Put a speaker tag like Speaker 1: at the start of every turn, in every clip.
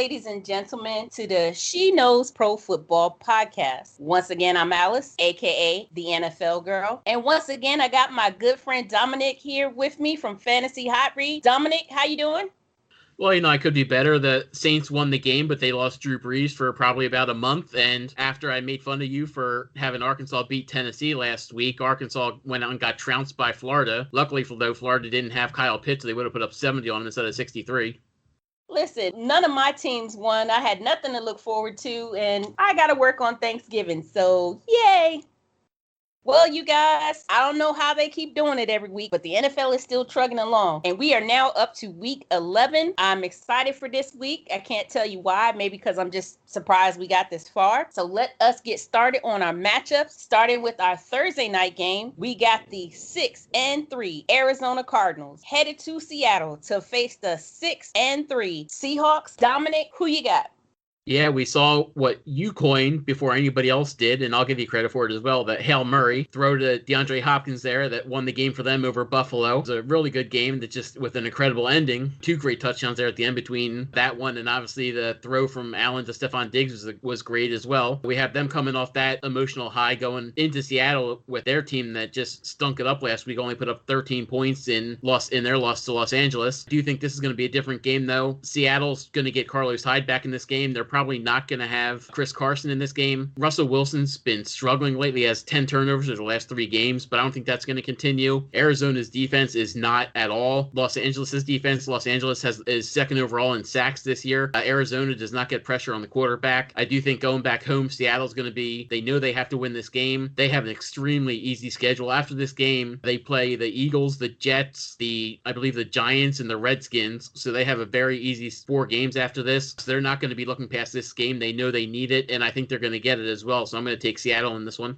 Speaker 1: ladies and gentlemen, to the She Knows Pro Football podcast. Once again, I'm Alice, aka the NFL Girl. And once again, I got my good friend Dominick here with me from Fantasy Hot Read. Dominick, how you doing?
Speaker 2: Well, I could be better. The Saints won the game, but they lost Drew Brees for probably about a month. And after I made fun of you for having Arkansas beat Tennessee last week, Arkansas went out and got trounced by Florida. Luckily, though, Florida didn't have Kyle Pitts, so they would have put up 70 on him instead of 63.
Speaker 1: Listen, none of my teams won. I had nothing to look forward to, and I got to work on Thanksgiving. So, yay! Well, you guys, I don't know how they keep doing it every week, but the NFL is still trugging along. And we are now up to week 11. I'm excited for this week. I can't tell you why. Maybe because I'm just surprised we got this far. So let us get started on our matchups. Starting with our Thursday night game, we got the 6-3 Arizona Cardinals headed to Seattle to face the 6-3 Seahawks. Dominick, who you got?
Speaker 2: Yeah, we saw what you coined before anybody else did, and I'll give you credit for it as well, that Hail Murray throw to DeAndre Hopkins there that won the game for them over Buffalo. It was a really good game that just with an incredible ending. 2 great touchdowns there at the end between that one and obviously the throw from Allen to Stephon Diggs was great as well. We have them coming off that emotional high going into Seattle with their team that just stunk it up last week, only put up 13 points in their loss to Los Angeles. Do you think this is going to be a different game though? Seattle's going to get Carlos Hyde back in this game. They're probably not going to have Chris Carson in this game. Russell Wilson's been struggling lately, has 10 turnovers in the last 3 games, but I don't think that's going to continue. Arizona's defense is not at all Los Angeles' defense. Los Angeles is second overall in sacks this year. Arizona does not get pressure on the quarterback. I do think going back home, Seattle's going to be, they know they have to win this game. They have an extremely easy schedule. After this game, they play the Eagles, the Jets, I believe the Giants, and the Redskins. So they have a very easy 4 games after this. So they're not going to be looking past this game. They know they need it, and I think they're going to get it as well. So I'm going to take Seattle in this one.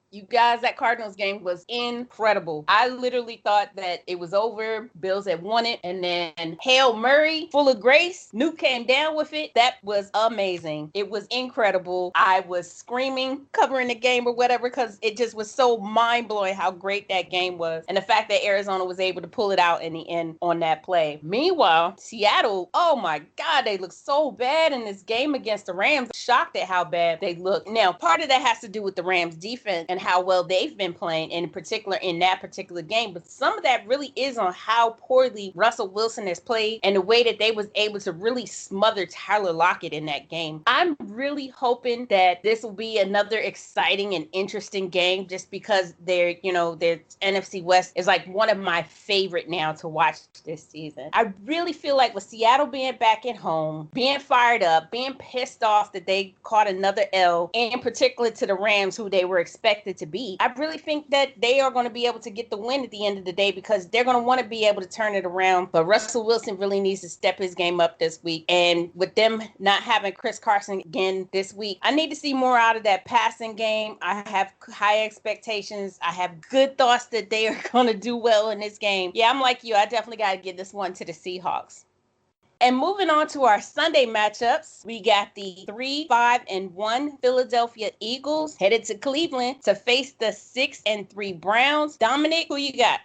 Speaker 1: You guys, that Cardinals game was incredible. I literally thought that it was over. Bills had won it. And then Hail Murray, full of grace. Nuke came down with it. That was amazing. It was incredible. I was screaming, covering the game or whatever, because it just was so mind-blowing how great that game was. And the fact that Arizona was able to pull it out in the end on that play. Meanwhile, Seattle, oh my God, they look so bad in this game against the Rams. Shocked at how bad they look. Now, part of that has to do with the Rams defense and how well they've been playing, in particular in that particular game. But some of that really is on how poorly Russell Wilson has played and the way that they was able to really smother Tyler Lockett in that game. I'm really hoping that this will be another exciting and interesting game just because their NFC West is like one of my favorite now to watch this season. I really feel like with Seattle being back at home, being fired up, being pissed off that they caught another L, and in particular to the Rams who they were expected to beat, I really think that they are going to be able to get the win at the end of the day because they're going to want to be able to turn it around. But Russell Wilson really needs to step his game up this week. And with them not having Chris Carson again this week, I need to see more out of that passing game. I have high expectations. I have good thoughts that they are going to do well in this game. Yeah, I'm like you. I definitely got to give this one to the Seahawks. And moving on to our Sunday matchups, we got the 3-5-1 Philadelphia Eagles headed to Cleveland to face the 6-3 Browns. Dominick, who you got?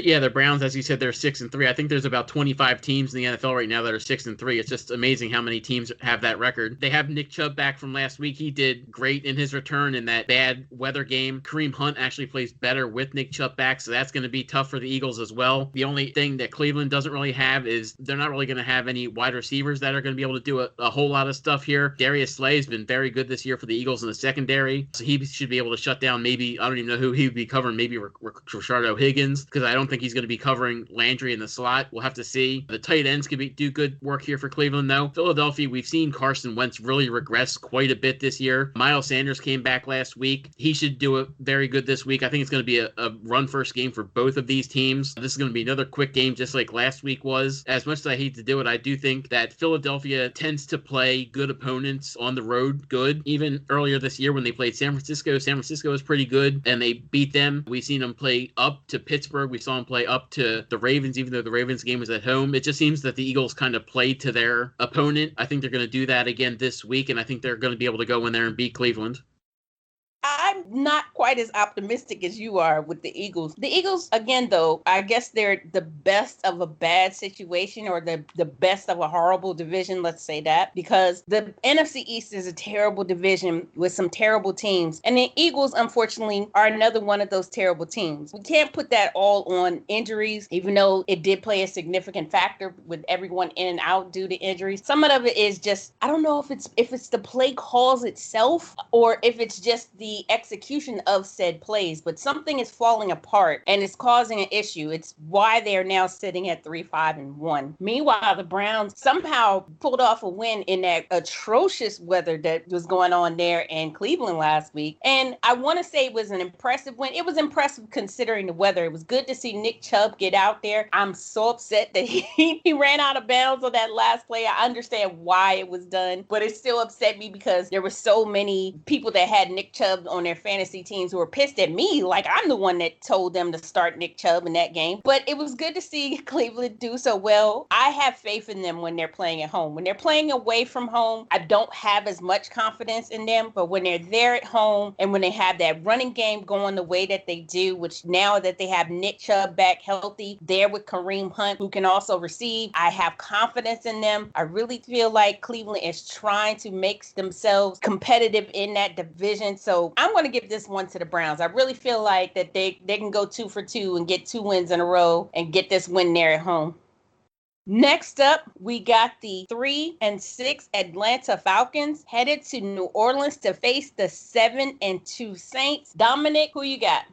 Speaker 2: Yeah, the Browns, as you said, they're 6-3. I think there's about 25 teams in the NFL right now that are 6-3. It's just amazing how many teams have that record. They have Nick Chubb back from last week. He did great in his return in that bad weather game. Kareem Hunt actually plays better with Nick Chubb back, so that's going to be tough for the Eagles as well. The only thing that Cleveland doesn't really have is they're not really going to have any wide receivers that are going to be able to do a whole lot of stuff here. Darius Slay has been very good this year for the Eagles in the secondary, so he should be able to shut down maybe, I don't even know who he would be covering, maybe Rashard O'Higgins, because I don't think he's going to be covering Landry in the slot. We'll have to see. The tight ends could do good work here for Cleveland, though. Philadelphia, we've seen Carson Wentz really regress quite a bit this year. Miles Sanders came back last week. He should do it very good this week. I think it's going to be a run-first game for both of these teams. This is going to be another quick game, just like last week was. As much as I hate to do it, I do think that Philadelphia tends to play good opponents on the road good. Even earlier this year when they played San Francisco was pretty good, and they beat them. We've seen them play up to Pittsburgh. We saw them play up to the Ravens, even though the Ravens game was at home. It just seems that the Eagles kind of play to their opponent. I think they're going to do that again this week, and I think they're going to be able to go in there and beat Cleveland.
Speaker 1: I'm not quite as optimistic as you are with the Eagles. The Eagles, again, though, I guess they're the best of a bad situation, or the best of a horrible division, let's say that, because the NFC East is a terrible division with some terrible teams. And the Eagles, unfortunately, are another one of those terrible teams. We can't put that all on injuries, even though it did play a significant factor with everyone in and out due to injuries. Some of it is just, I don't know if it's the play calls itself or if it's just the execution of said plays, but something is falling apart and it's causing an issue. It's why they're now sitting at 3-5-1. Meanwhile, the Browns somehow pulled off a win in that atrocious weather that was going on there in Cleveland last week. And I want to say it was an impressive win. It was impressive considering the weather. It was good to see Nick Chubb get out there. I'm so upset that he ran out of bounds on that last play. I understand why it was done, but it still upset me because there were so many people that had Nick Chubb on their fantasy teams who were pissed at me, like I'm the one that told them to start Nick Chubb in that game. But it was good to see Cleveland do so well. I have faith in them when they're playing at home. When they're playing away from home, I don't have as much confidence in them, but when they're there at home and when they have that running game going the way that they do, which now that they have Nick Chubb back healthy, there with Kareem Hunt, who can also receive, I have confidence in them. I really feel like Cleveland is trying to make themselves competitive in that division. So I'm going to give this one to the Browns. I really feel like that they can go 2 for 2 and get 2 wins in a row and get this win there at home. Next up, we got the 3-6 Atlanta Falcons headed to New Orleans to face the 7-2 Saints. Dominic, who you got?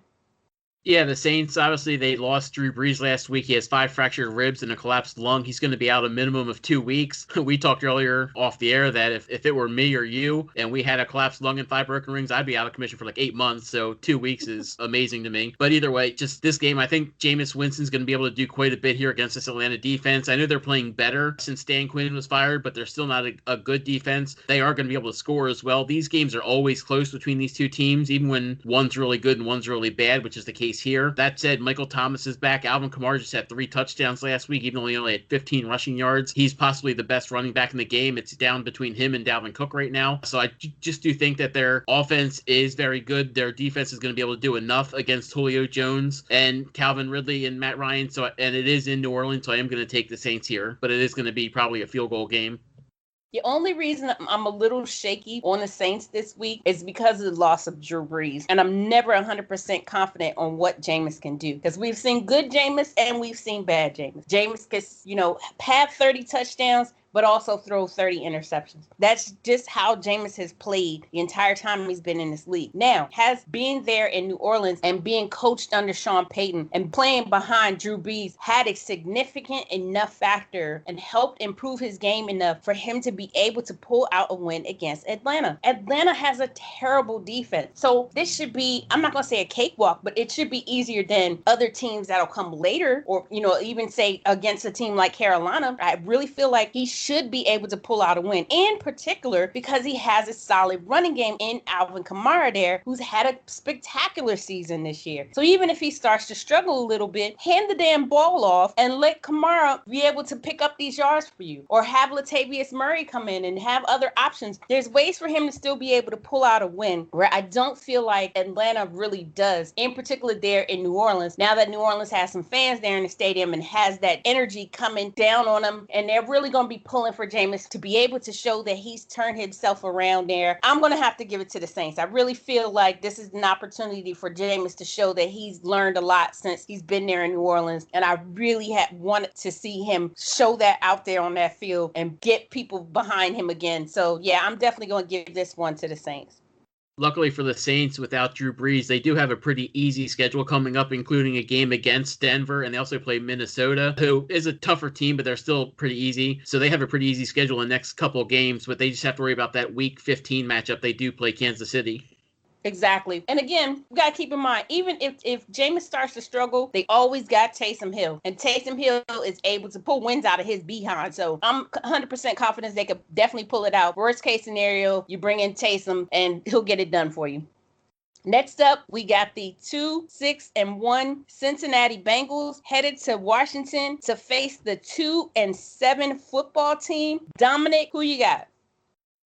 Speaker 2: Yeah, the Saints, obviously, they lost Drew Brees last week. He has 5 fractured ribs and a collapsed lung. He's going to be out a minimum of 2 weeks. We talked earlier off the air that if it were me or you and we had a collapsed lung and 5 broken rings, I'd be out of commission for like 8 months. So 2 weeks is amazing to me. But either way, just this game, I think Jameis Winston's going to be able to do quite a bit here against this Atlanta defense. I know they're playing better since Dan Quinn was fired, but they're still not a good defense. They are going to be able to score as well. These games are always close between these two teams, even when one's really good and one's really bad, which is the case here. That said, Michael Thomas is back. Alvin Kamara just had 3 touchdowns last week, even though he only had 15 rushing yards. He's possibly the best running back in the game. It's down between him and Dalvin Cook right now. So I just do think that their offense is very good. Their defense is going to be able to do enough against Julio Jones and Calvin Ridley and Matt Ryan. And it is in New Orleans, so I am going to take the Saints here. But it is going to be probably a field goal game.
Speaker 1: The only reason I'm a little shaky on the Saints this week is because of the loss of Drew Brees. And I'm never 100% confident on what Jameis can do. Because we've seen good Jameis and we've seen bad Jameis. Jameis can, have 30 touchdowns, but also throw 30 interceptions. That's just how Jameis has played the entire time he's been in this league. Now, has being there in New Orleans and being coached under Sean Payton and playing behind Drew Brees had a significant enough factor and helped improve his game enough for him to be able to pull out a win against Atlanta. Atlanta has a terrible defense. So this should be, I'm not going to say a cakewalk, but it should be easier than other teams that'll come later or, even say against a team like Carolina. I really feel like he should be able to pull out a win, in particular because he has a solid running game in Alvin Kamara there, who's had a spectacular season this year. So even if he starts to struggle a little bit, hand the damn ball off and let Kamara be able to pick up these yards for you, or have Latavius Murray come in and have other options. There's ways for him to still be able to pull out a win where I don't feel like Atlanta really does, in particular there in New Orleans. Now that New Orleans has some fans there in the stadium and has that energy coming down on them, and they're really going to be pulling for Jameis to be able to show that he's turned himself around there. I'm going to have to give it to the Saints. I really feel like this is an opportunity for Jameis to show that he's learned a lot since he's been there in New Orleans. And I really wanted to see him show that out there on that field and get people behind him again. So, yeah, I'm definitely going to give this one to the Saints.
Speaker 2: Luckily for the Saints, without Drew Brees, they do have a pretty easy schedule coming up, including a game against Denver, and they also play Minnesota, who is a tougher team, but they're still pretty easy. So they have a pretty easy schedule in the next couple of games, but they just have to worry about that Week 15 matchup. They do play Kansas City.
Speaker 1: Exactly. And again, we got to keep in mind, even if Jameis starts to struggle, they always got Taysom Hill. And Taysom Hill is able to pull wins out of his behind. So I'm 100% confident they could definitely pull it out. Worst case scenario, you bring in Taysom and he'll get it done for you. Next up, we got the 2-6-1 Cincinnati Bengals headed to Washington to face the 2-7 football team. Dominic, who you got?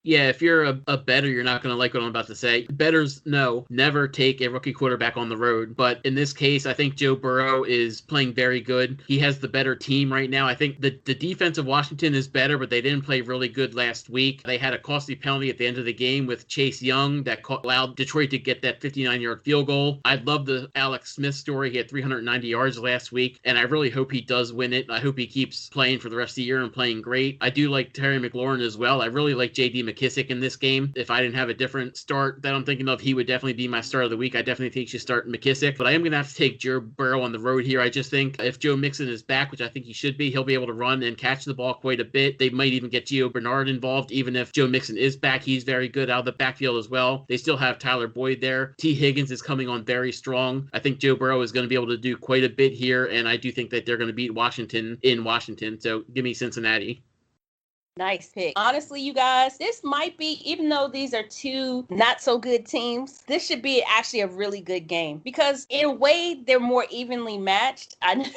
Speaker 2: Yeah, if you're a bettor, you're not going to like what I'm about to say. Bettors, no, never take a rookie quarterback on the road. But in this case, I think Joe Burrow is playing very good. He has the better team right now. I think the defense of Washington is better, but they didn't play really good last week. They had a costly penalty at the end of the game with Chase Young that allowed Detroit to get that 59-yard field goal. I love the Alex Smith story. He had 390 yards last week, and I really hope he does win it. I hope he keeps playing for the rest of the year and playing great. I do like Terry McLaurin as well. I really like J.D. McKissick in this game. If I didn't have a different start that I'm thinking of, he would definitely be my start of the week. I definitely think you should start McKissick, but I am going to have to take Joe Burrow on the road here. I just think if Joe Mixon is back, which I think he should be, he'll be able to run and catch the ball quite a bit. They might even get Gio Bernard involved. Even if Joe Mixon is back, he's very good out of the backfield as well. They still have Tyler Boyd there. T. Higgins is coming on very strong. I think Joe Burrow is going to be able to do quite a bit here, and I do think that they're going to beat Washington in Washington. So give me Cincinnati.
Speaker 1: Nice pick. Honestly, you guys, this might be, even though these are two not so good teams, this should be actually a really good game because in a way they're more evenly matched.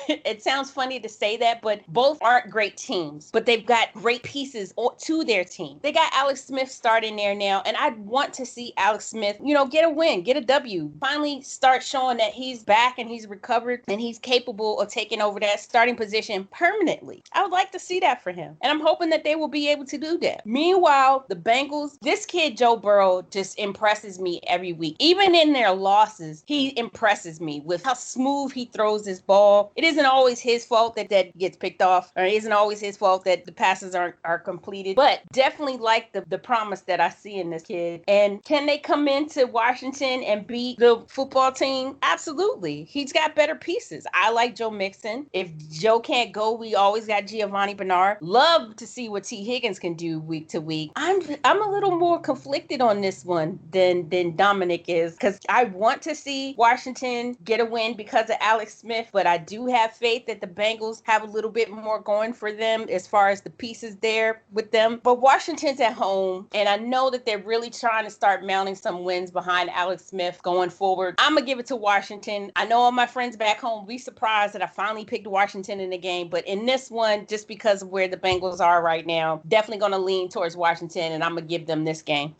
Speaker 1: It sounds funny to say that, but both aren't great teams, but they've got great pieces to their team. They got Alex Smith starting there now, and I want to see Alex Smith, get a win, get a W, finally start showing that he's back and he's recovered and he's capable of taking over that starting position permanently. I would like to see that for him, and I'm hoping that they will be able to do that. Meanwhile, the Bengals, this kid Joe Burrow just impresses me every week. Even in their losses, he impresses me with how smooth he throws his ball. It isn't always his fault that gets picked off, or it isn't always his fault that the passes are completed, but definitely like the promise that I see in this kid. And can they come into Washington and beat the football team? Absolutely. He's got better pieces. I like Joe Mixon. If Joe can't go, we always got Giovanni Bernard. Love to see what T. Higgins can do week to week. I'm a little more conflicted on this one than Dominick is, because I want to see Washington get a win because of Alex Smith, but I do have faith that the Bengals have a little bit more going for them as far as the pieces there with them. But Washington's at home, and I know that they're really trying to start mounting some wins behind Alex Smith going forward. I'm gonna give it to Washington. I know all my friends back home will be surprised that I finally picked Washington in the game, but in this one, just because of where the Bengals are right now, definitely going to lean towards Washington, and I'm going to give them this game.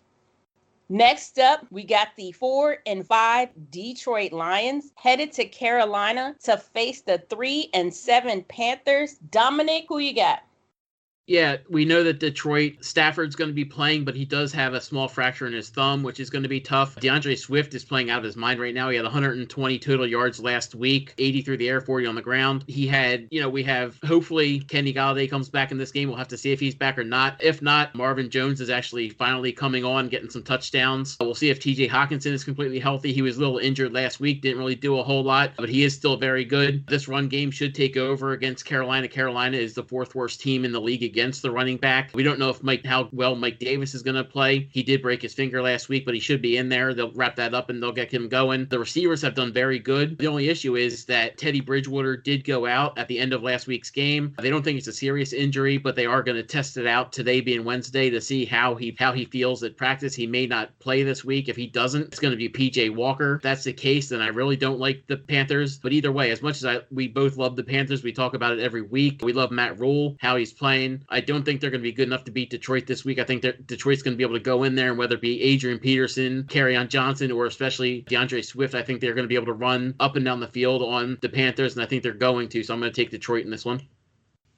Speaker 1: Next up, we got the 4-5 Detroit Lions headed to Carolina to face the 3-7 Panthers. Dominick, who you got?
Speaker 2: Yeah, we know that Detroit, Stafford's going to be playing, but he does have a small fracture in his thumb, which is going to be tough. DeAndre Swift is playing out of his mind right now. He had 120 total yards last week, 80 through the air, 40 on the ground. He had, we have, hopefully, Kenny Golladay comes back in this game. We'll have to see if he's back or not. If not, Marvin Jones is actually finally coming on, getting some touchdowns. We'll see if TJ Hawkinson is completely healthy. He was a little injured last week, didn't really do a whole lot, but he is still very good. This run game should take over against Carolina. Carolina is the fourth worst team in the league against the running back. We don't know how well Mike Davis is going to play. He did break his finger last week, but he should be in there. They'll wrap that up and they'll get him going. The receivers have done very good. The only issue is that Teddy Bridgewater did go out at the end of last week's game. They don't think it's a serious injury, but they are going to test it out today being Wednesday to see how he feels at practice. He may not play this week. If he doesn't, it's going to be PJ Walker. If that's the case, then I really don't like the Panthers. But either way, as much as we both love the Panthers, we talk about it every week. We love Matt Rule, how he's playing. I don't think they're going to be good enough to beat Detroit this week. I think that Detroit's going to be able to go in there, and whether it be Adrian Peterson, Kerryon Johnson, or especially DeAndre Swift, I think they're going to be able to run up and down the field on the Panthers, and I think they're going to. So I'm going to take Detroit in this one.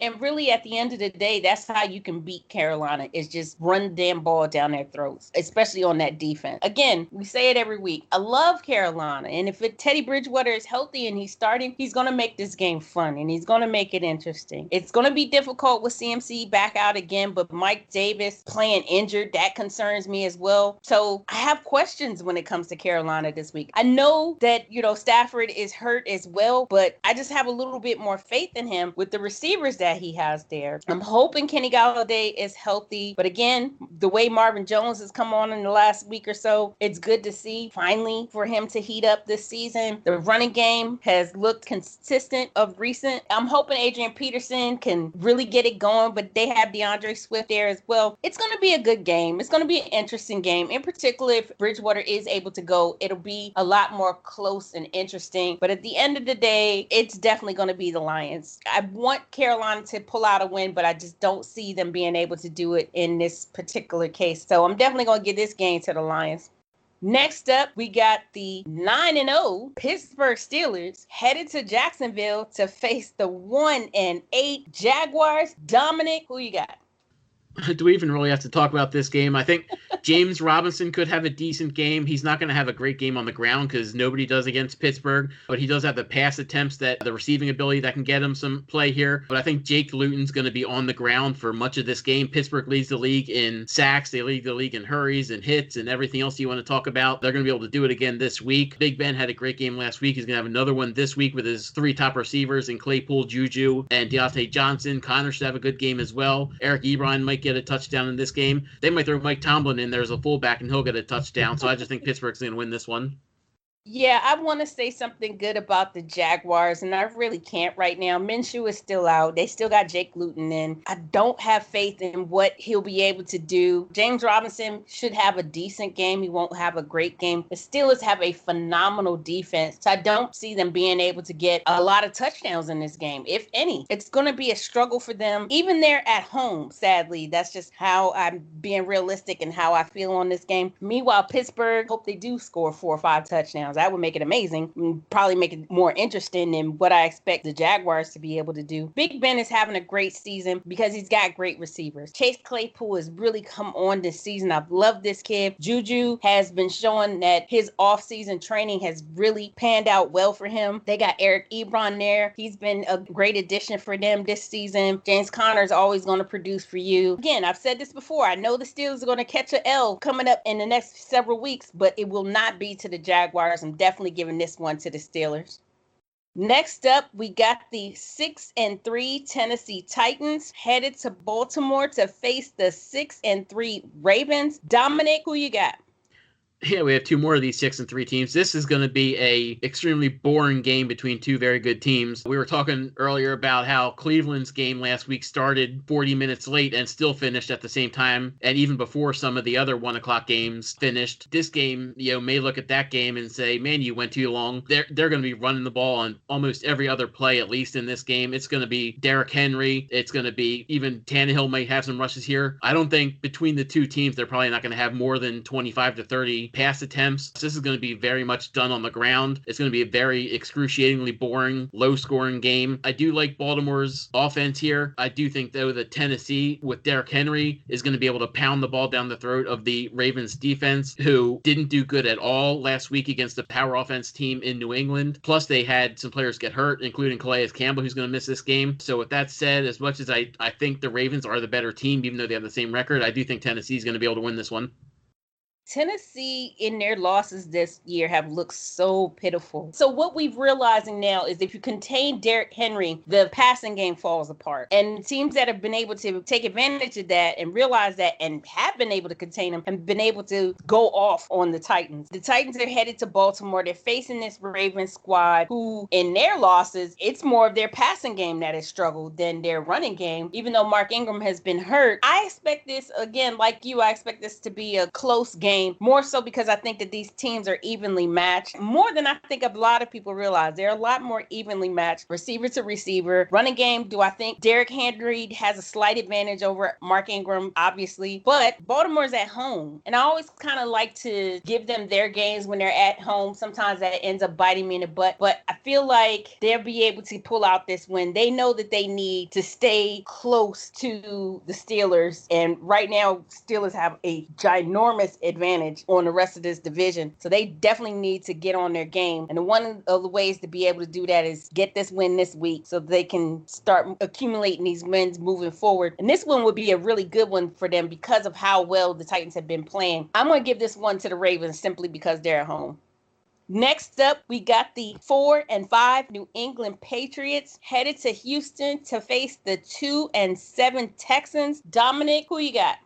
Speaker 1: And really, at the end of the day, that's how you can beat Carolina, is just run the damn ball down their throats, especially on that defense. Again, we say it every week. I love Carolina. And if Teddy Bridgewater is healthy and he's starting, he's going to make this game fun and he's going to make it interesting. It's going to be difficult with CMC back out again, but Mike Davis playing injured, that concerns me as well. So I have questions when it comes to Carolina this week. I know that, Stafford is hurt as well, but I just have a little bit more faith in him with the receivers that he has there. I'm hoping Kenny Golladay is healthy, but again, the way Marvin Jones has come on in the last week or so, it's good to see finally for him to heat up this season. The running game has looked consistent of recent. I'm hoping Adrian Peterson can really get it going, but they have DeAndre Swift there as well. It's going to be a good game. It's going to be an interesting game. In particular, if Bridgewater is able to go, it'll be a lot more close and interesting. But at the end of the day, it's definitely going to be the Lions. I want Carolina wanting to pull out a win, but I just don't see them being able to do it in this particular case. So I'm definitely going to give this game to the Lions. Next up, we got the 9-0 Pittsburgh Steelers headed to Jacksonville to face the 1-8 Jaguars. Dominic, who you got?
Speaker 2: Do we even really have to talk about this game? I think James Robinson could have a decent game. He's not going to have a great game on the ground because nobody does against Pittsburgh, but he does have the pass attempts, that the receiving ability that can get him some play here. But I think Jake Luton's going to be on the ground for much of this game. Pittsburgh leads the league in sacks. They lead the league in hurries and hits and everything else you want to talk about. They're going to be able to do it again this week. Big Ben had a great game last week. He's going to have another one this week with his 3 top receivers in Claypool, Juju, and Deontay Johnson. Connor should have a good game as well. Eric Ebron might get a touchdown in this game. They might throw Mike Tomlin in there as a fullback and he'll get a touchdown. So I just think Pittsburgh's going to win this one.
Speaker 1: Yeah, I want to say something good about the Jaguars, and I really can't right now. Minshew is still out. They still got Jake Luton in. I don't have faith in what he'll be able to do. James Robinson should have a decent game. He won't have a great game. The Steelers have a phenomenal defense, so I don't see them being able to get a lot of touchdowns in this game, if any. It's going to be a struggle for them, even they're at home, sadly. That's just how I'm being realistic and how I feel on this game. Meanwhile, Pittsburgh, hope they do score 4 or 5 touchdowns. That would make it amazing and probably make it more interesting than what I expect the Jaguars to be able to do. Big Ben is having a great season because he's got great receivers. Chase Claypool has really come on this season. I've loved this kid. Juju has been showing that his off-season training has really panned out well for him. They got Eric Ebron there. He's been a great addition for them this season. James Conner is always going to produce for you. Again, I've said this before. I know the Steelers are going to catch an L coming up in the next several weeks, but it will not be to the Jaguars. I'm definitely giving this one to the Steelers. Next up, we got the 6-3 Tennessee Titans headed to Baltimore to face the 6-3 Ravens. Dominic, who you got?
Speaker 2: Yeah, we have 2 more of these 6-3 teams. This is going to be a extremely boring game between 2 very good teams. We were talking earlier about how Cleveland's game last week started 40 minutes late and still finished at the same time, and even before some of the other 1 o'clock games finished. This game, may look at that game and say, man, you went too long. They're going to be running the ball on almost every other play, at least in this game. It's going to be Derrick Henry. It's going to be even Tannehill might have some rushes here. I don't think between the 2 teams, they're probably not going to have more than 25 to 30 pass attempts. This is going to be very much done on the ground. It's going to be a very excruciatingly boring, low-scoring game. I do like Baltimore's offense here. I do think, though, that Tennessee, with Derrick Henry, is going to be able to pound the ball down the throat of the Ravens defense, who didn't do good at all last week against the power offense team in New England. Plus, they had some players get hurt, including Calais Campbell, who's going to miss this game. So with that said, as much as I think the Ravens are the better team, even though they have the same record, I do think Tennessee is going to be able to win this one.
Speaker 1: Tennessee in their losses this year have looked so pitiful. So what we're realizing now is if you contain Derrick Henry, the passing game falls apart. And teams that have been able to take advantage of that and realize that and have been able to contain him and been able to go off on the Titans. The Titans are headed to Baltimore. They're facing this Ravens squad who in their losses, it's more of their passing game that has struggled than their running game. Even though Mark Ingram has been hurt, I expect this, again, like you, I expect this to be a close game. More so because I think that these teams are evenly matched. More than I think a lot of people realize. They're a lot more evenly matched. Receiver to receiver. Running game, do I think Derrick Henry has a slight advantage over Mark Ingram? Obviously. But Baltimore's at home. And I always kind of like to give them their games when they're at home. Sometimes that ends up biting me in the butt. But I feel like they'll be able to pull out this win. They know that they need to stay close to the Steelers. And right now, Steelers have a ginormous advantage on the rest of this division. So they definitely need to get on their game. And one of the ways to be able to do that is get this win this week so they can start accumulating these wins moving forward. And this one would be a really good one for them because of how well the Titans have been playing. I'm going to give this one to the Ravens simply because they're at home. Next up, we got the 4-5 New England Patriots headed to Houston to face the 2-7 Texans. Dominic, who you got?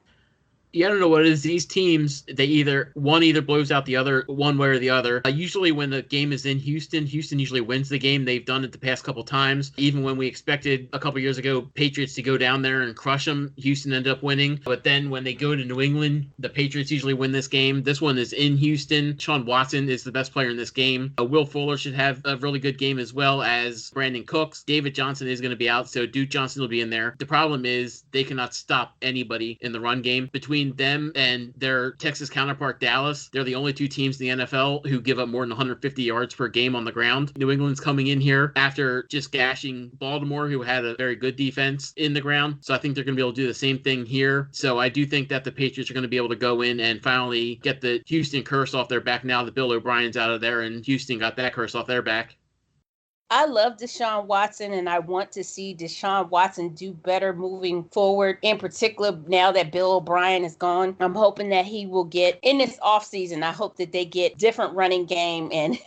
Speaker 2: Yeah, I don't know what it is. These teams, they either blows out the other one way or the other. Usually when the game is in Houston, Houston usually wins the game. They've done it the past couple times. Even when we expected a couple years ago Patriots to go down there and crush them, Houston ended up winning. But then when they go to New England, the Patriots usually win this game. This one is in Houston. Sean Watson is the best player in this game. Will Fuller should have a really good game as well as Brandon Cooks. David Johnson is going to be out, so Duke Johnson will be in there. The problem is they cannot stop anybody in the run game. Between them and their Texas counterpart Dallas, they're the only two teams in the NFL who give up more than 150 yards per game on the ground. New England's coming in here after just gashing Baltimore, who had a very good defense in the ground. So I think they're going to be able to do the same thing here. So I do think that the Patriots are going to be able to go in and finally get the Houston curse off their back now that Bill O'Brien's out of there and Houston got that curse off their back.
Speaker 1: I love Deshaun Watson, and I want to see Deshaun Watson do better moving forward. In particular, now that Bill O'Brien is gone, I'm hoping that he will get, in this offseason, I hope that they get different running game and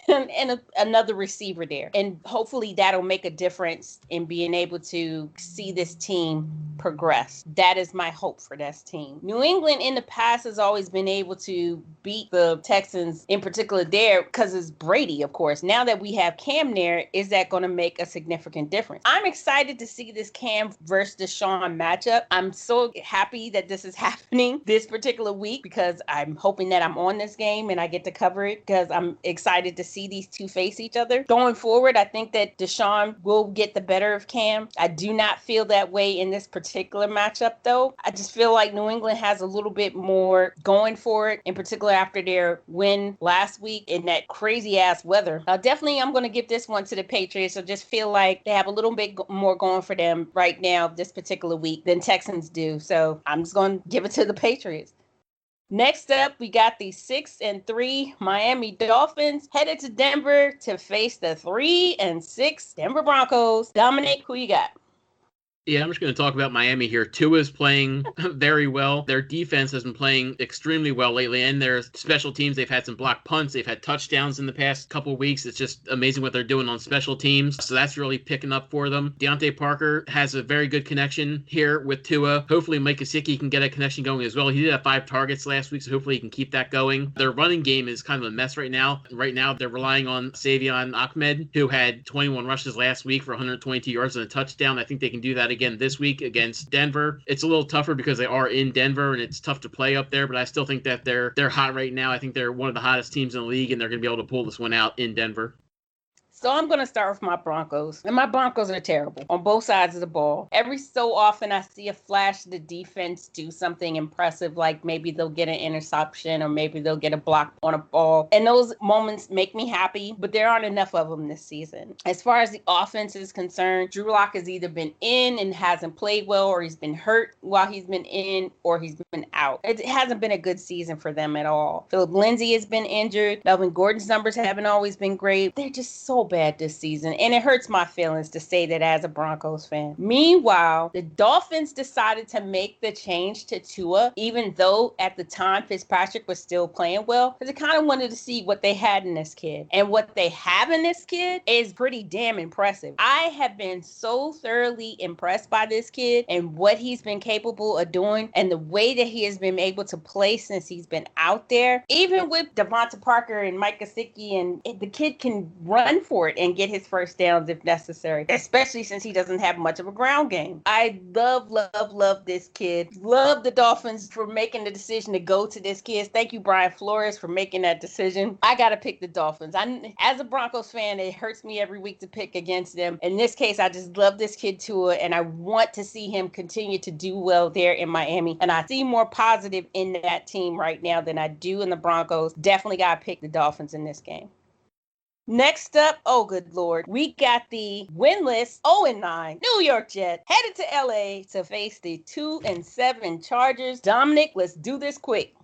Speaker 1: another receiver there. And hopefully that'll make a difference in being able to see this team progress. That is my hope for this team. New England in the past has always been able to beat the Texans, in particular there, because it's Brady, of course. Now that we have Cam there, is that going to make a significant difference? I'm excited to see this Cam versus Deshaun matchup. I'm so happy that this is happening this particular week because I'm hoping that I'm on this game and I get to cover it because I'm excited to see these two face each other. Going forward, I think that Deshaun will get the better of Cam. I do not feel that way in this particular matchup, though. I just feel like New England has a little bit more going for it, in particular after their win last week in that crazy ass weather. Definitely, I'm going to give this one to the Patriots. I just feel like they have a little bit more going for them right now this particular week than Texans do. So I'm just going to give it to the Patriots. Next up, we got the 6-3 Miami Dolphins headed to Denver to face the 3-6 Denver Broncos. Dominic, who you got?
Speaker 2: Yeah, I'm just going to talk about Miami here. Tua's playing very well. Their defense has been playing extremely well lately, and their special teams, they've had some blocked punts. They've had touchdowns in the past couple of weeks. It's just amazing what they're doing on special teams. So that's really picking up for them. Deontay Parker has a very good connection here with Tua. Hopefully Mike Gesicki can get a connection going as well. He did have 5 targets last week, so hopefully he can keep that going. Their running game is kind of a mess right now. Right now, they're relying on Savion Ahmed, who had 21 rushes last week for 122 yards and a touchdown. I think they can do that again this week against Denver. It's a little tougher because they are in Denver and it's tough to play up there, but I still think that they're hot right now. I think they're one of the hottest teams in the league and they're going to be able to pull this one out in Denver.
Speaker 1: So I'm going to start with my Broncos. And my Broncos are terrible on both sides of the ball. Every so often I see a flash of the defense do something impressive, like maybe they'll get an interception or maybe they'll get a block on a ball. And those moments make me happy, but there aren't enough of them this season. As far as the offense is concerned, Drew Lock has either been in and hasn't played well, or he's been hurt while he's been in, or he's been out. It hasn't been a good season for them at all. Philip Lindsay has been injured. Melvin Gordon's numbers haven't always been great. They're just so bad this season, and it hurts my feelings to say that as a Broncos fan. Meanwhile, the Dolphins decided to make the change to Tua, even though at the time Fitzpatrick was still playing well, because they kind of wanted to see what they had in this kid. And what they have in this kid is pretty damn impressive. I have been so thoroughly impressed by this kid and what he's been capable of doing and the way that he has been able to play since he's been out there. Even with Devonta Parker and Mike Gesicki, and the kid can run for it and get his first downs if necessary, especially since he doesn't have much of a ground game. I love this kid. Love the Dolphins for making the decision to go to this kid. Thank you, Brian Flores, for making that decision. I got to pick the Dolphins. As a Broncos fan, it hurts me every week to pick against them. In this case, I just love this kid Tua, and I want to see him continue to do well there in Miami. And I see more positive in that team right now than I do in the Broncos. Definitely got to pick the Dolphins in this game. Next up, oh good Lord, we got the winless 0-9 New York Jets headed to LA to face the 2-7 Chargers. Dominic, let's do this quick.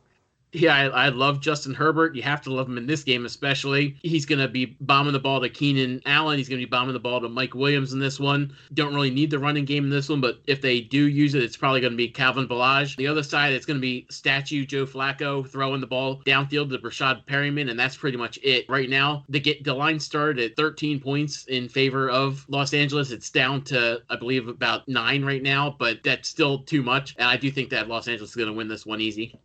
Speaker 2: Yeah, I love Justin Herbert. You have to love him in this game, especially. He's going to be bombing the ball to Keenan Allen. He's going to be bombing the ball to Mike Williams in this one. Don't really need the running game in this one, but if they do use it, it's probably going to be Calvin Ballage. The other side, it's going to be statue Joe Flacco throwing the ball downfield to Rashad Perryman, and that's pretty much it. Right now, the line started at 13 points in favor of Los Angeles. It's down to, I believe, about 9 right now, but that's still too much, and I do think that Los Angeles is going to win this one easy.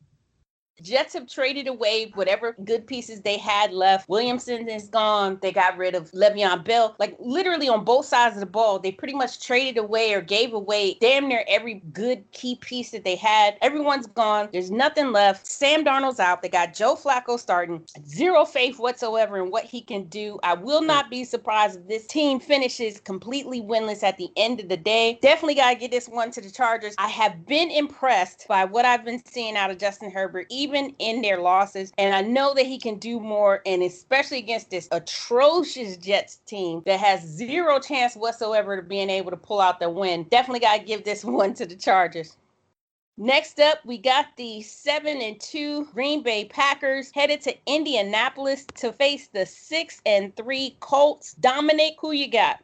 Speaker 1: Jets have traded away whatever good pieces they had left. Williamson is gone. They got rid of Le'Veon Bell. Like literally on both sides of the ball, they pretty much traded away or gave away damn near every good key piece that they had. Everyone's gone. There's nothing left. Sam Darnold's out. They got Joe Flacco starting. Zero faith whatsoever in what he can do. I will not be surprised if this team finishes completely winless at the end of the day. Definitely got to get this one to the Chargers. I have been impressed by what I've been seeing out of Justin Herbert, even in their losses. And I know that he can do more, and especially against this atrocious Jets team that has zero chance whatsoever of being able to pull out the win. Definitely got to give this one to the Chargers. Next up, we got the 7-2 Green Bay Packers headed to Indianapolis to face the 6-3 Colts. Dominick, who you got?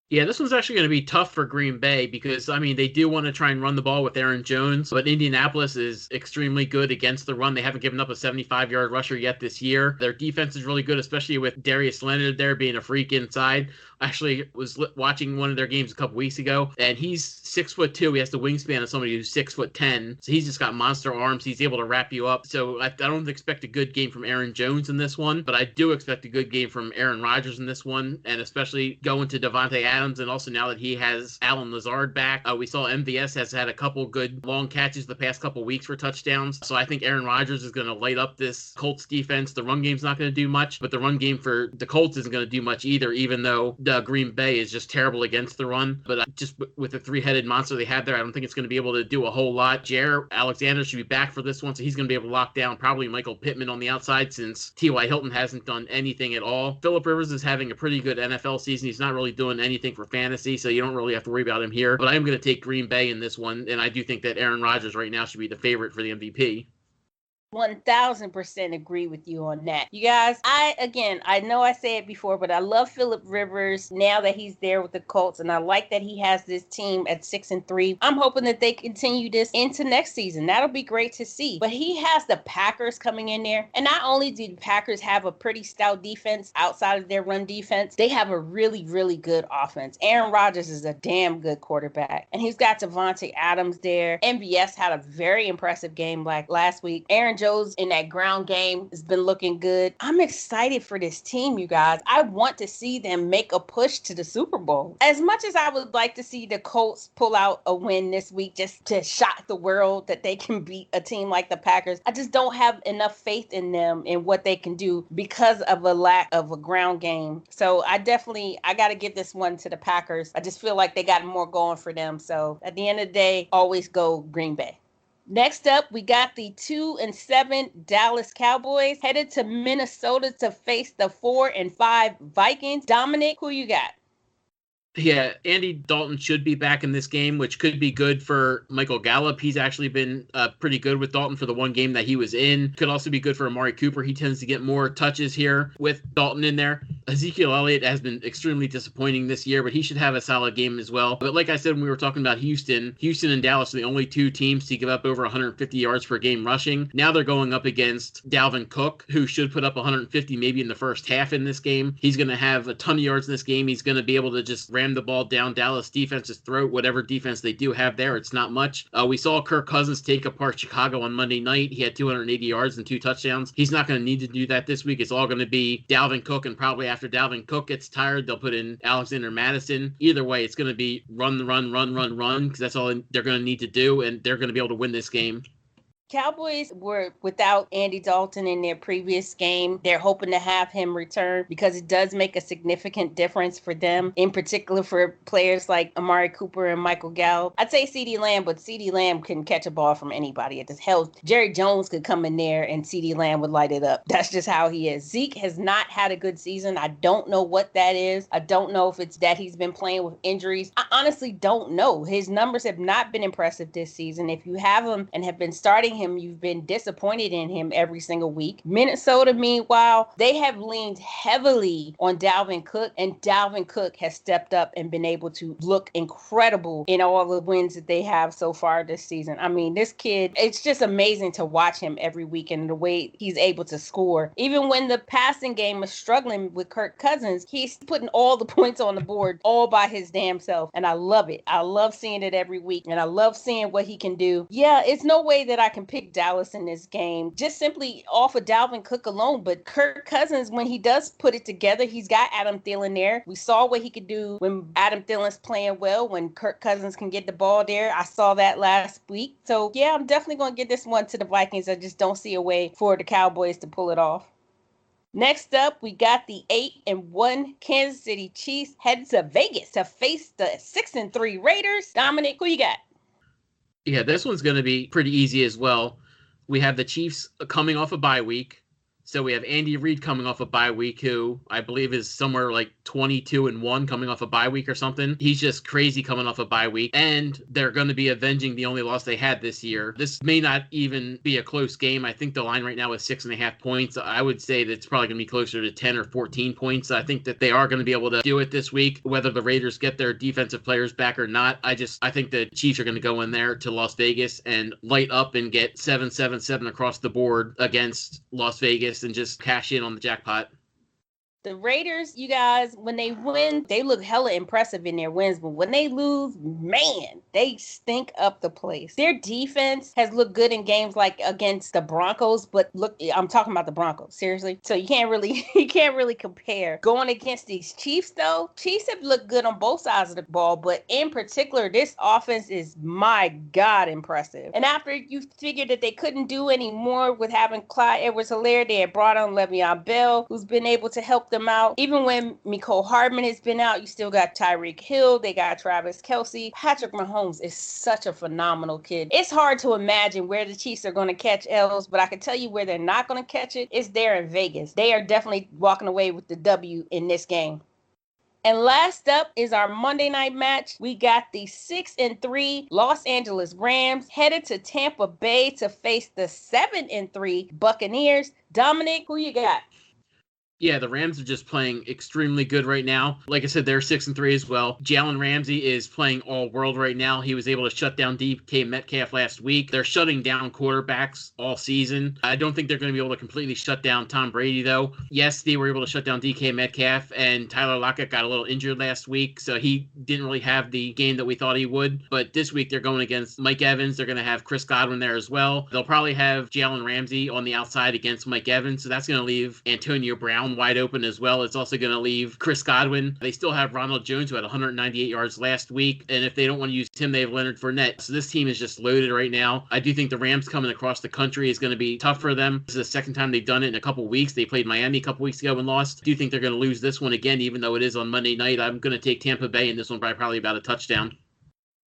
Speaker 2: Yeah, this one's actually going to be tough for Green Bay because, I mean, they do want to try and run the ball with Aaron Jones, but Indianapolis is extremely good against the run. They haven't given up a 75-yard rusher yet this year. Their defense is really good, especially with Darius Leonard there being a freak inside. I actually was watching one of their games a couple weeks ago, and he's 6'2". He has the wingspan of somebody who's 6'10". So he's just got monster arms. He's able to wrap you up. So I don't expect a good game from Aaron Jones in this one, but I do expect a good game from Aaron Rodgers in this one, and especially going to Devontae Adams. And also now that he has Allen Lazard back, we saw MVS has had a couple good long catches the past couple weeks for touchdowns. So I think Aaron Rodgers is going to light up this Colts defense. The run game's not going to do much, but the run game for the Colts isn't going to do much either, even though Green Bay is just terrible against the run. But just with the three-headed monster they have there, I don't think it's going to be able to do a whole lot. Jair Alexander should be back for this one, so he's going to be able to lock down probably Michael Pittman on the outside since T.Y. Hilton hasn't done anything at all. Phillip Rivers is having a pretty good NFL season. He's not really doing anything for fantasy, so you don't really have to worry about him here. But I am going to take Green Bay in this one, and I do think that Aaron Rodgers right now should be the favorite for the MVP.
Speaker 1: 1000% agree with you on that. You guys, I know I said it before, but I love Phillip Rivers now that he's there with the Colts, and I like that he has this team at 6-3. I'm hoping that they continue this into next season. That'll be great to see. But he has the Packers coming in there, and not only do the Packers have a pretty stout defense outside of their run defense, they have a really, really good offense. Aaron Rodgers is a damn good quarterback, and he's got Devontae Adams there. MVS had a very impressive game like last week. Aaron Jones in that ground game has been looking good. I'm excited for this team, you guys. I want to see them make a push to the Super Bowl. As much as I would like to see the Colts pull out a win this week just to shock the world that they can beat a team like the Packers, I just don't have enough faith in them and what they can do because of a lack of a ground game. So I got to give this one to the Packers. I just feel like they got more going for them. So at the end of the day, always go Green Bay. Next up, we got the 2-7 Dallas Cowboys headed to Minnesota to face the 4-5 Vikings. Dominick, who you got?
Speaker 2: Yeah, Andy Dalton should be back in this game, which could be good for Michael Gallup. He's actually been pretty good with Dalton for the one game that he was in. Could also be good for Amari Cooper. He tends to get more touches here with Dalton in there. Ezekiel Elliott has been extremely disappointing this year, but he should have a solid game as well. But like I said when we were talking about Houston and Dallas are the only two teams to give up over 150 yards per game rushing. Now they're going up against Dalvin Cook, who should put up 150 maybe in the first half in this game. He's going to have a ton of yards in this game. He's going to be able to just ram the ball down Dallas defense's throat. Whatever defense they do have there, it's not much. We saw Kirk Cousins take apart Chicago on Monday night. He had 280 yards and 2 touchdowns. He's not going to need to do that this week. It's all going to be Dalvin Cook, and probably after Dalvin Cook gets tired, they'll put in Alexander Madison. Either way, it's going to be run, because that's all they're going to need to do, and they're going to be able to win this game.
Speaker 1: Cowboys were without Andy Dalton in their previous game. They're hoping to have him return because it does make a significant difference for them, in particular for players like Amari Cooper and Michael Gallup. I'd say CeeDee Lamb, but CeeDee Lamb can catch a ball from anybody. At this hell, Jerry Jones could come in there and CeeDee Lamb would light it up. That's just how he is. Zeke has not had a good season. I don't know what that is. I don't know if it's that he's been playing with injuries. I honestly don't know. His numbers have not been impressive this season. If you have him and have been starting him. You've been disappointed in him every single week. Minnesota, meanwhile, they have leaned heavily on Dalvin Cook, and Dalvin Cook has stepped up and been able to look incredible in all the wins that they have so far this season. I mean, this kid, it's just amazing to watch him every week and the way he's able to score. Even when the passing game is struggling with Kirk Cousins, he's putting all the points on the board all by his damn self. And I love it. I love seeing it every week. And I love seeing what he can do. Yeah, it's no way that I can pick Dallas in this game just simply off of Dalvin Cook alone. But Kirk Cousins, when he does put it together, he's got Adam Thielen there. We saw what he could do when Adam Thielen's playing well, when Kirk Cousins can get the ball there. I saw that last week. So yeah, I'm definitely going to get this one to the Vikings. I just don't see a way for the Cowboys to pull it off. Next up, we got the 8-1 Kansas City Chiefs headed to Vegas to face the 6-3 Raiders. Dominic, who you got?
Speaker 2: Yeah, this one's going to be pretty easy as well. We have the Chiefs coming off a bye week. So we have Andy Reid coming off a bye week, who I believe is somewhere like 22-1 coming off a bye week or something. He's just crazy coming off a bye week. And they're going to be avenging the only loss they had this year. This may not even be a close game. I think the line right now is 6.5 points. I would say that it's probably going to be closer to 10 or 14 points. I think that they are going to be able to do it this week, whether the Raiders get their defensive players back or not. I think the Chiefs are going to go in there to Las Vegas and light up and get 7-7-7 across the board against Las Vegas and just cash in on the jackpot.
Speaker 1: The Raiders, you guys, when they win, they look hella impressive in their wins. But when they lose, man, they stink up the place. Their defense has looked good in games like against the Broncos. But look, I'm talking about the Broncos, seriously. So you can't really compare. Going against these Chiefs, though, Chiefs have looked good on both sides of the ball. But in particular, this offense is, my God, impressive. And after you figured that they couldn't do any more with having Clyde Edwards-Helaire, they had brought on Le'Veon Bell, who's been able to help them out. Even when Mecole Hardman has been out, you still got Tyreek Hill. They got Travis Kelce. Patrick Mahomes is such a phenomenal kid. It's hard to imagine where the Chiefs are going to catch L's, but I can tell you where they're not going to catch it. It's there in Vegas. They are definitely walking away with the W in this game. And last up is our Monday night match. We got the 6-3 Los Angeles Rams headed to Tampa Bay to face the 7-3 Buccaneers. Dominic, who you got?
Speaker 2: Yeah, the Rams are just playing extremely good right now. Like I said, they're 6-3 as well. Jalen Ramsey is playing all world right now. He was able to shut down DK Metcalf last week. They're shutting down quarterbacks all season. I don't think they're going to be able to completely shut down Tom Brady, though. Yes, they were able to shut down DK Metcalf, and Tyler Lockett got a little injured last week, so he didn't really have the game that we thought he would. But this week, they're going against Mike Evans. They're going to have Chris Godwin there as well. They'll probably have Jalen Ramsey on the outside against Mike Evans, so that's going to leave Antonio Brown wide open as well. It's also going to leave Chris Godwin. They still have Ronald Jones, who had 198 yards last week, and if they don't want to use him, they have Leonard Fournette. So this team is just loaded right now. I do think the Rams coming across the country is going to be tough for them. This is the second time they've done it in a couple weeks. They played Miami a couple weeks ago and lost. I do think they're going to lose this one again, even though it is on Monday night. I'm going to take Tampa Bay in this one by probably about a touchdown.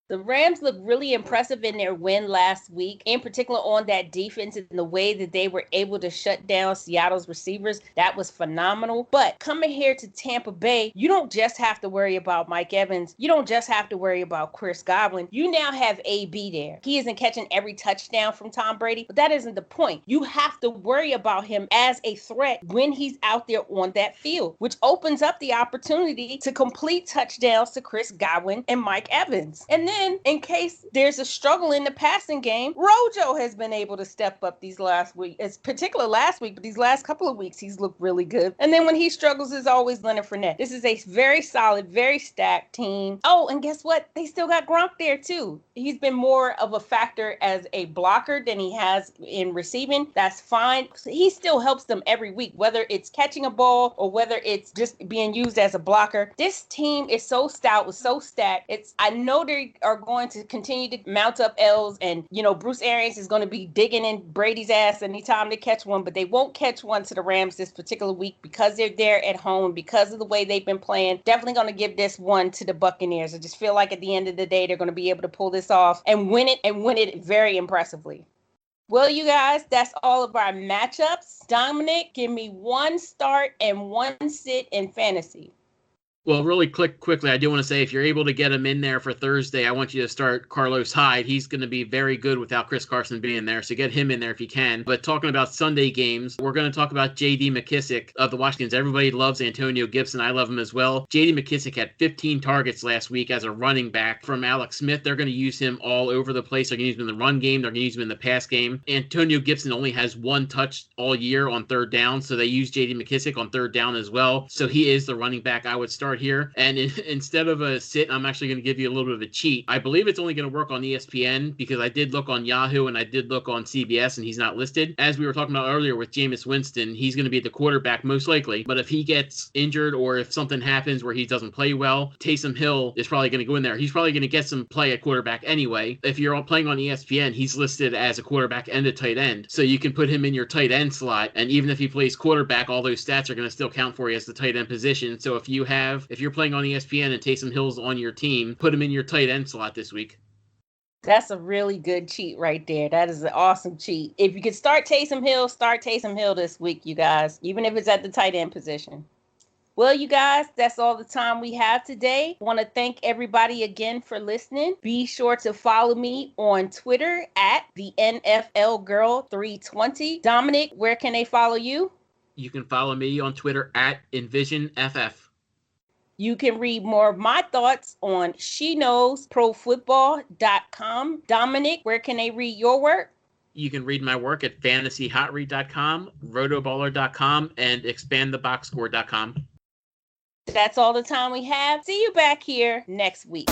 Speaker 1: The Rams looked really impressive in their win last week, in particular on that defense and the way that they were able to shut down Seattle's receivers. That was phenomenal. But coming here to Tampa Bay, you don't just have to worry about Mike Evans. You don't just have to worry about Chris Godwin. You now have AB there. He isn't catching every touchdown from Tom Brady, but that isn't the point. You have to worry about him as a threat when he's out there on that field, which opens up the opportunity to complete touchdowns to Chris Godwin and Mike Evans. And then in case there's a struggle in the passing game, Rojo has been able to step up these last week. It's particular last week, but these last couple of weeks, he's looked really good. And then when he struggles, is always Leonard Fournette. This is a very solid, very stacked team. Oh, and guess what? They still got Gronk there too. He's been more of a factor as a blocker than he has in receiving. That's fine. He still helps them every week, whether it's catching a ball or whether it's just being used as a blocker. This team is so stout, so stacked. I know they are going to continue to mount up L's, and Bruce Arians is going to be digging in Brady's ass anytime they catch one, but they won't catch one to the Rams this particular week because they're there at home, because of the way they've been playing. Definitely going to give this one to the Buccaneers. I just feel like at the end of the day, they're going to be able to pull this off and win it very impressively. Well, you guys, that's all of our matchups. Dominic, give me one start and one sit in fantasy.
Speaker 2: Well, really quickly, I do want to say if you're able to get him in there for Thursday, I want you to start Carlos Hyde. He's going to be very good without Chris Carson being there, so get him in there if you can. But talking about Sunday games, we're going to talk about J.D. McKissick of the Washingtons. Everybody loves Antonio Gibson. I love him as well. J.D. McKissick had 15 targets last week as a running back from Alex Smith. They're going to use him all over the place. They're going to use him in the run game. They're going to use him in the pass game. Antonio Gibson only has one touch all year on third down, so they use J.D. McKissick on third down as well. So he is the running back I would start here. And instead of a sit, I'm actually going to give you a little bit of a cheat. I believe it's only going to work on ESPN because I did look on Yahoo and I did look on CBS and he's not listed. As we were talking about earlier with Jameis Winston, he's going to be the quarterback most likely. But if he gets injured or if something happens where he doesn't play well, Taysom Hill is probably going to go in there. He's probably going to get some play at quarterback anyway. If you're playing on ESPN, he's listed as a quarterback and a tight end. So you can put him in your tight end slot. And even if he plays quarterback, all those stats are going to still count for you as the tight end position. So if you're playing on ESPN and Taysom Hill's on your team, put him in your tight end slot this week.
Speaker 1: That's a really good cheat right there. That is an awesome cheat. If you could start Taysom Hill this week, you guys, even if it's at the tight end position. Well, you guys, that's all the time we have today. I want to thank everybody again for listening. Be sure to follow me on Twitter at TheNFLGirl320. Dominic, where can they follow you?
Speaker 2: You can follow me on Twitter at EnvisionFF.
Speaker 1: You can read more of my thoughts on SheKnowsProFootball.com. Dominic, where can they read your work?
Speaker 2: You can read my work at FantasyHotRead.com, Rotoballer.com, and ExpandTheBoxScore.com.
Speaker 1: That's all the time we have. See you back here next week.